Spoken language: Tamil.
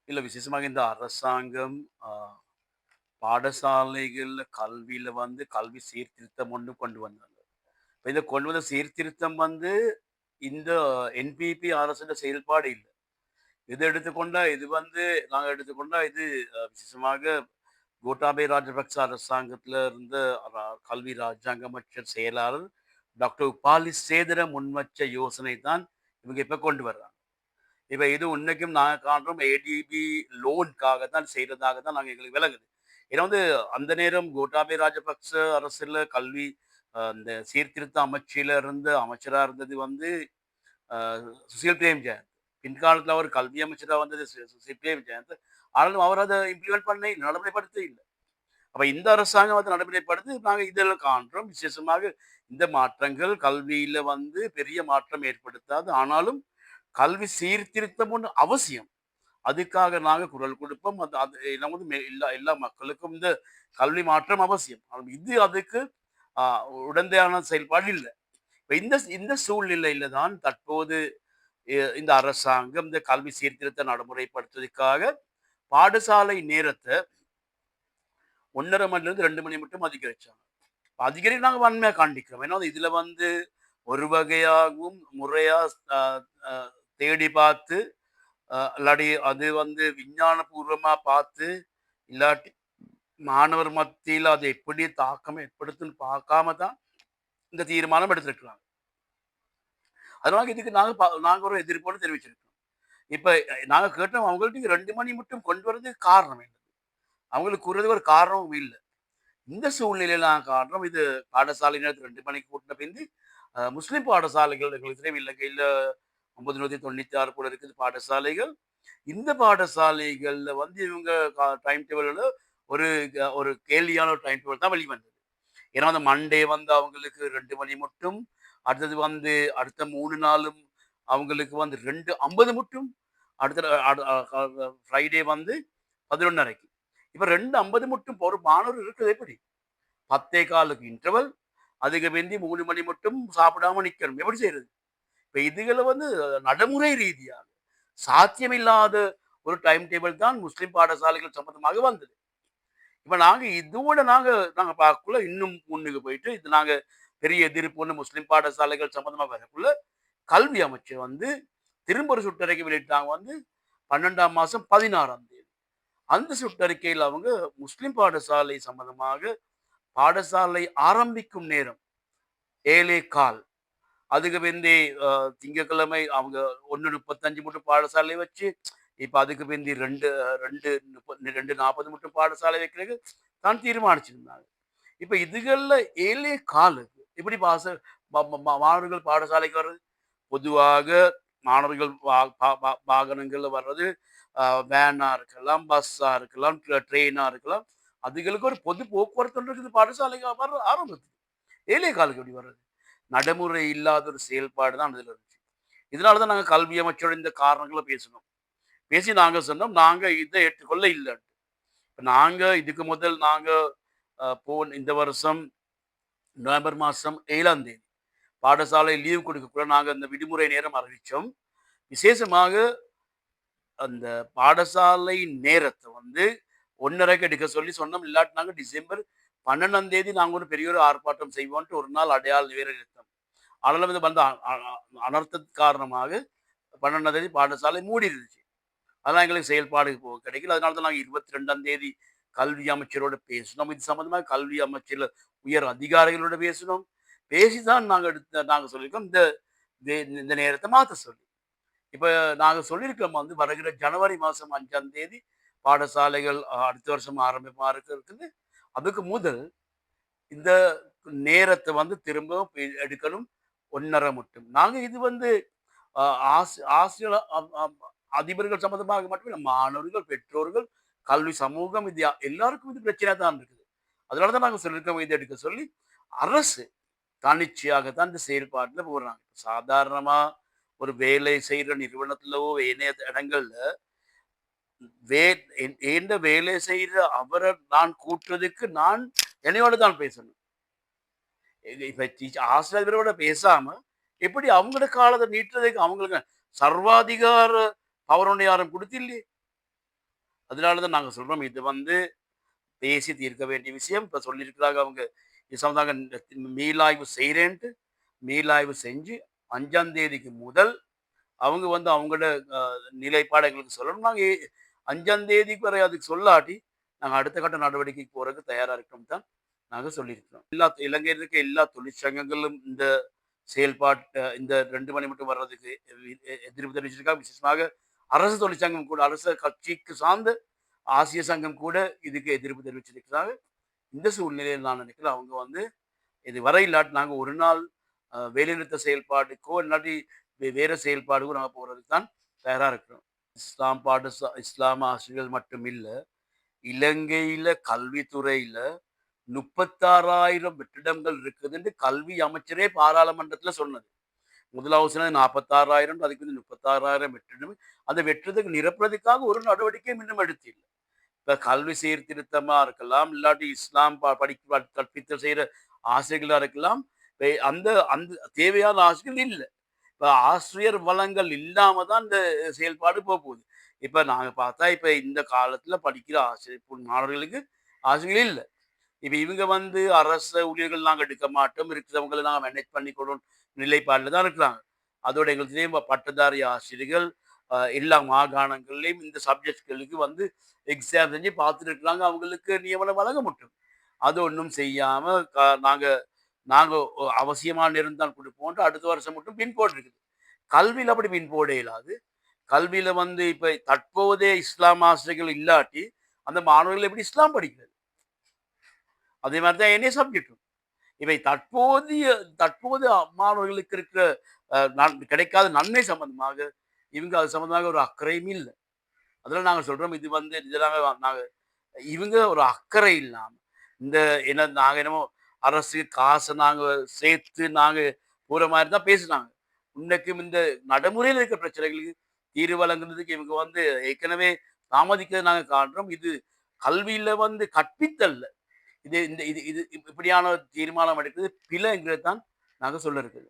இல்ல விசேஷமாக இந்த அரசாங்கம் அ பாடசாலைகள்ல கல்வியில வந்து கல்வி சீர்திருத்தம் ஒண்ணு கொண்டு வந்தாங்க. இப்ப இத கொண்டு வந்த சீர்திருத்தம் வந்து இந்த என்பிபி அரசோட செயல்பாடு இல்ல. இத எடுத்துக்கொண்டா இது வந்து நாங்க எடுத்துக்கொண்டா இது விசேஷமாக கோட்டாபய ராஜபக்ச அரசாங்கத்தில இருந்த கல்வி ராஜாங்க அமைச்சர் செயலாளர் டாக்டர் உபாலி சேகர முன்வச்ச யோசனை தான் இவங்க இப்ப கொண்டு வர்றாங்க. இப்ப இது உன்னைக்கும் நாங்க காண்றோம் ஏடிபி லோன்க்காக தான் செய்றதாக தான் எங்களுக்கு விளங்குது. ஏன்னா வந்து அந்த நேரம் கோட்டாபய ராஜபக்ச அரசுல கல்வி இந்த சீர்திருத்த அமைச்சில இருந்த அமைச்சரா இருந்தது வந்து அ சுசில் பிரேம்ஜெயந்த். பின்காலத்துல அவர் கல்வி அமைச்சரா வந்தது சுசில் பிரேம்ஜெயந்த். ஆனாலும் அவர் அத இம்ப்ளிமெண்ட் பண்ண இல்ல, நடைமுறைப்படுத்த இல்ல. அப்ப இந்த அரசாங்கம் அத நடைமுறைப்படுத்தி நாங்க இதில காண்றோம். விசேஷமாக இந்த மாற்றங்கள் கல்வியில வந்து பெரிய மாற்றம் ஏற்படுத்தாது. ஆனாலும் கல்வி சீர்திருத்தம் ஒண்ணு அவசியம். அதுக்காக நாங்க குரல் கொடுப்போம். அது அது நமது எல்லா எல்லா மக்களுக்கும் இந்த கல்வி மாற்றம் அவசியம். ஆனா இது அதுக்கு அ உடந்தையான செயல்பாடு இல்ல. இப்ப இந்த இந்த சூழ்நிலையில தான் தற்போது இந்த அரசாங்கம் இந்த கல்வி சீர்திருத்த நடைமுறைப்படுத்துவதற்காக பாடசாலை நேரத்த 1:30 மணிலேருந்து 2 மணி மட்டும் அதிகரிச்சாங்க. அதிகரிப்பு நாங்க வன்மையா கண்டிக்கிறோம். ஏன்னா இதுல வந்து ஒரு வகையாகவும் முறையா அ அ தேடி பார்த்து இல்லாட்டி அது வந்து விஞ்ஞானபூர்வமா பார்த்து, இல்லாட்டி மாணவர் மத்தியில அது எப்படி தாக்கம் ஏற்படுத்தும்ன்னு பார்க்காம தான் இந்த தீர்மானம் எடுத்திருக்கிறாங்க. அதனால இதுக்கு நாங்க ஒரு எதிர்ப்போடு தெரிவிச்சிருக்கோம். இப்ப நாங்க கேட்டோம் அவங்கள்ட்ட 2 மணி மட்டும் கொண்டு வரதுக்கு காரணம் என்ன? அவங்களுக்கு கூறுறதுக்கு ஒரு காரணமும் இல்ல. இந்த சூழ்நிலையில நான் காரணம் இது பாடசாலை நேரத்துல 2 மணிக்கு கூட்டின பிந்தி முஸ்லிம் பாடசாலைகள் எங்களுக்கு தெரியும் இலங்கையில 996 போல இருக்குது பாடசாலைகள். இந்த பாடசாலைகள்ல வந்து இவங்க டைம் டேபிள்ல ஒரு ஒரு கேலியான ஒரு டைம் டேபிள் தான் வெளிவந்தது. ஏன்னா, அந்த மண்டே வந்து அவங்களுக்கு 2 மணி மட்டும், அடுத்தது வந்து அடுத்த 3 நாளும் அவங்களுக்கு வந்து 2:50 மட்டும், அடுத்த அடு அ அ ஃப்ரைடே வந்து 11:30க்கு. இப்ப 2:50 மட்டும் ஒரு மாணவர் இருக்கிறது எப்படி? 10:15க்கு இன்டர்வல், அதுக்கு பிந்தி 3 மணி மட்டும் சாப்பிடாம நிக்கணும். எப்படி செய்றது? இப்ப இதுகள வந்து நடைமுறை ரீதியாக சாத்தியமில்லாத ஒரு டைம் டேபிள் தான் முஸ்லிம் பாடசாலைகள் சம்பந்தமாக வந்தது. இப்ப நாங்க இதோட நாங்க நாங்க பார்க்கக்குள்ள இன்னும் முன்னுக்கு போயிட்டு, இது நாங்க பெரிய எதிர்ப்பு ஒண்ணு முஸ்லிம் பாடசாலைகள் சம்பந்தமா வரக்குள்ள, கல்வி அமைச்சர் வந்து திரும்ப ஒரு சுற்றறிக்கை வெளியிட்டாங்க வந்து 12ஆம் மாசம் 16ஆம் தேதி. அந்த சுற்றறிக்கையில அவங்க முஸ்லிம் பாடசாலை சம்பந்தமாக பாடசாலை ஆரம்பிக்கும் நேரம் 7:15 அதுக்கு பிந்தி அ திங்கட்கிழமை அவங்க 1:35 மட்டும் பாடசாலை வச்சு, இப்ப அதுக்கு பிந்தி 2:40 மட்டும் பாடசாலை வைக்கிறதுக்கு தான் தீர்மானிச்சிருந்தாங்க. இப்ப இதுகள்ல 7:15 எப்படி ம ம ம மாணவர்கள் பாடசாலைக்கு வர்றது? பொதுவாக மாணவர்கள் வா பா பா வாகனங்கள்ல வர்றது, வேனா இருக்கலாம், பஸ்ஸா இருக்கலாம், ட்ரெயினா இருக்கலாம். அதுகளுக்கு ஒரு பொது போக்குவரத்து ஒன்று இருக்குது பாடசாலைக்கு வர்ற ஆரம்பத்துல. 7:15க்கு எப்படி வர்றது? நடைமுறை இல்லாத ஒரு செயல்பாடு தான் அதுல இருந்துச்சு. இதனால தான் நாங்க கல்வி அமைச்சரோட இந்த காரணங்கள பேசினோம். பேசி நாங்க சொன்னோம், நாங்க இத ஏற்றுக்கொள்ள இல்லன்னு. நாங்க இதுக்கு முதல் நாங்க இந்த வருஷம் நவம்பர் மாசம் 7ஆம் தேதி பாடசாலை லீவ் கொடுக்கக்குள்ள நாங்க அந்த விடுமுறை நேரம் அறிவிச்சோம். விசேஷமாக அந்த பாடசாலை நேரத்த வந்து 1:30க்கு எடுக்க சொல்லி சொன்னோம். இல்லாட்டி நாங்க டிசம்பர் 12ஆம் தேதி நாங்க ஒரு பெரிய ஒரு ஆர்ப்பாட்டம் செய்வோன்ட்டு ஒரு நாள் அடையாள வேற எடுத்தோம். ஆனாலும் இது வந்த அ அ அனர்த்தத்து காரணமாக 12ஆம் தேதி பாடசாலை மூடி இருந்துச்சு. அதெல்லாம் எங்களுக்கு செயல்பாடு கிடைக்கல. அதனால தான் நாங்க 22ஆம் தேதி கல்வி அமைச்சரோட பேசினோம். இது சம்பந்தமா கல்வி அமைச்சர்ல உயர் அதிகாரிகளோட பேசினோம். பேசி தான் நாங்க சொல்லியிருக்கோம். இந்த இந்த நேரத்த மாத்த சொல்லி. இப்ப நாங்க சொல்லியிருக்கோம் வந்து வருகிற ஜனவரி மாசம் 5ஆம் தேதி பாடசாலைகள் அடுத்த வருஷம் ஆரம்பிப்பா இருக்குது. அதுக்கு முதல் இந்த நேரத்த வந்து திரும்பவும் எடுக்கணும் 1:30 மட்டும். நாங்க இது வந்து அ ஆசிரியர் அதிபர்கள் சம்பந்தமாக மட்டும் இல்ல. மாணவர்கள், பெற்றோர்கள், கல்வி சமூகம் இது எல்லாருக்கும் இது பிரச்சனையா தான் இருக்குது. அதனால தான் நாங்க சொல்லியிருக்கோம் இத எடுக்க சொல்லி. அரசு தன்னிச்சையாக தான் இந்த செயல்பாட்டுல போடுறாங்க. சாதாரணமா ஒரு வேலை செய்ற நிறுவனத்திலோ, ஏனைய இடங்கள்ல வே ஏண்ட வேலை செய்ற அவர நான் கூட்டுறதுக்கு நான் என்னையோட தான் பேசணும். இப்ப ஆசிரியர்களோட பேசாம, எப்படி அவங்களோட காலத்த நீட்டுறதுக்கு அவங்களுக்கு சர்வாதிகார பவர் ஒண்ணு யாரும் குடுத்து இல்லையே! அதனால தான் நாங்க சொல்றோம், இது வந்து பேசி தீர்க்க வேண்டிய விஷயம். இப்ப சொல்லியிருக்கிறாங்க அவங்க, இது சம்மந்தமாக மீளாய்வு செய்றேன்ட்டு, மீளாய்வு செஞ்சு 5ஆம் தேதிக்கு முதல் அவங்க வந்து அவங்களோட அ நிலைப்பாட எங்களுக்கு சொல்லணும். நாங்க 5ஆம் தேதிக்கு வரை அதுக்கு சொல்லாட்டி, நாங்க அடுத்த கட்ட நடவடிக்கைக்கு போறதுக்கு தயாரா இருக்கிறோம் தான் நாங்க சொல்லியிருக்கிறோம். இலங்கையில இருக்க எல்லா தொழிற்சங்கங்களும் இந்த இந்த 2 மணி மட்டும் வர்றதுக்கு எதிர்ப்பு தெரிவிச்சிருக்காங்க. விசேஷமாக அரசு தொழிற்சங்கம் கூட, அரசு கட்சிக்கு சார்ந்த ஆசிய சங்கம் கூட இதுக்கு எதிர்ப்பு தெரிவிச்சிருக்கிறாங்க. இந்த சூழ்நிலையில நான் நினைக்கிறேன், அவங்க வந்து இது வரை இல்லாட்டி நாங்க ஒரு நாள் வேலைநிறுத்த செயல்பாடுக்கோ, இல்லாட்டி வேற செயல்பாடுக்கோ நாங்க போறதுக்கு தான் தயாரா இருக்கிறோம். இஸ்லாம் ஆசிரியர்கள் மட்டும் இல்ல, இலங்கையில கல்வித்துறையில 36,000 வெற்றிடங்கள் இருக்குதுன்னு கல்வி அமைச்சரே பாராளுமன்றத்தில சொன்னது. முதலாவது சொன்னது 46,000, அதுக்கு வந்து 36,000 வெற்றிடம். அந்த வெற்றிடத்தை நிரப்புறதுக்காக ஒரு நடவடிக்கையும் இன்னும் எடுத்தில்ல. இப்ப கல்வி சீர்திருத்தமா இருக்கலாம், இல்லாட்டி இஸ்லாம் கற்பித்தல் செய்ற ஆசிரியர்களா இருக்கலாம். அந்த அந்த தேவையான ஆசிரியர்கள் இல்ல. இப்ப ஆசிரியர் வளங்கள் இல்லாம தான் இந்த செயல்பாடு போகுது. இப்ப நாங்க பார்த்தா, இப்ப இந்த காலத்துல படிக்கிற மாணவர்களுக்கு ஆசிரியர்கள் இல்ல. இப்ப இவங்க வந்து அரச ஊழியர்கள் நாங்க எடுக்க மாட்டோம். இருக்கிறவங்கள நாங்க மேனேஜ் பண்ணிக்கிறோம் நிலைப்பாடுல தான் இருக்கிறாங்க. அதோட எங்களுக்கு தெரியும் பட்டதாரி ஆசிரியர்கள் எல்லா மாகாணங்கள்லயும் இந்த சப்ஜெக்ட்களுக்கு வந்து எக்ஸாம் செஞ்சு பார்த்துட்டு இருக்கிறாங்க. அவங்களுக்கு நியமனம் வழங்க மட்டும். அது ஒண்ணும் செய்யாம நாங்க நாங்க அவசியமான நேரம் தான் குடுப்போம்ன்ட்டு அடுத்த வருஷம் மட்டும் பின் போட்டிருக்குது. கல்வியில அப்படி பின் போட இயலாது. கல்வியில வந்து இப்ப தற்போதைய இஸ்லாம் ஆசிரியர்கள் இல்லாட்டி, அந்த மாணவர்கள் எப்படி இஸ்லாம் படிக்கிறது? அதே மாரி தான் என்னைய சப்ஜெக்டும். இவை தற்போதைய மாணவர்களுக்கு இருக்கிற கிடைக்காத நன்மை சம்பந்தமாக, இவங்க அது சம்பந்தமாக ஒரு அக்கறையும் இல்ல. அதனால நாங்க சொல்றோம், இது வந்து இதனால நாங்க இவங்க ஒரு அக்கறை இல்லாம, இந்த நாங்க என்னமோ அரசு காச நாங்க சேர்த்து நாங்க போற மாரி தான் பேசுனாங்க. இன்னைக்கும் இந்த நடைமுறையில இருக்கிற பிரச்சனைகளுக்கு தீர்வு வழங்குறதுக்கு இவங்க வந்து ஏற்கனவே தாமதிக்கிறத நாங்க காண்றோம். இது கல்வியில வந்து கற்பித்தல்ல. இது இந்த இது இது இப்படியான தீர்மானம் எடுக்கிறது பிழைங்கிறது தான் நாங்க சொல்ல இருக்குது.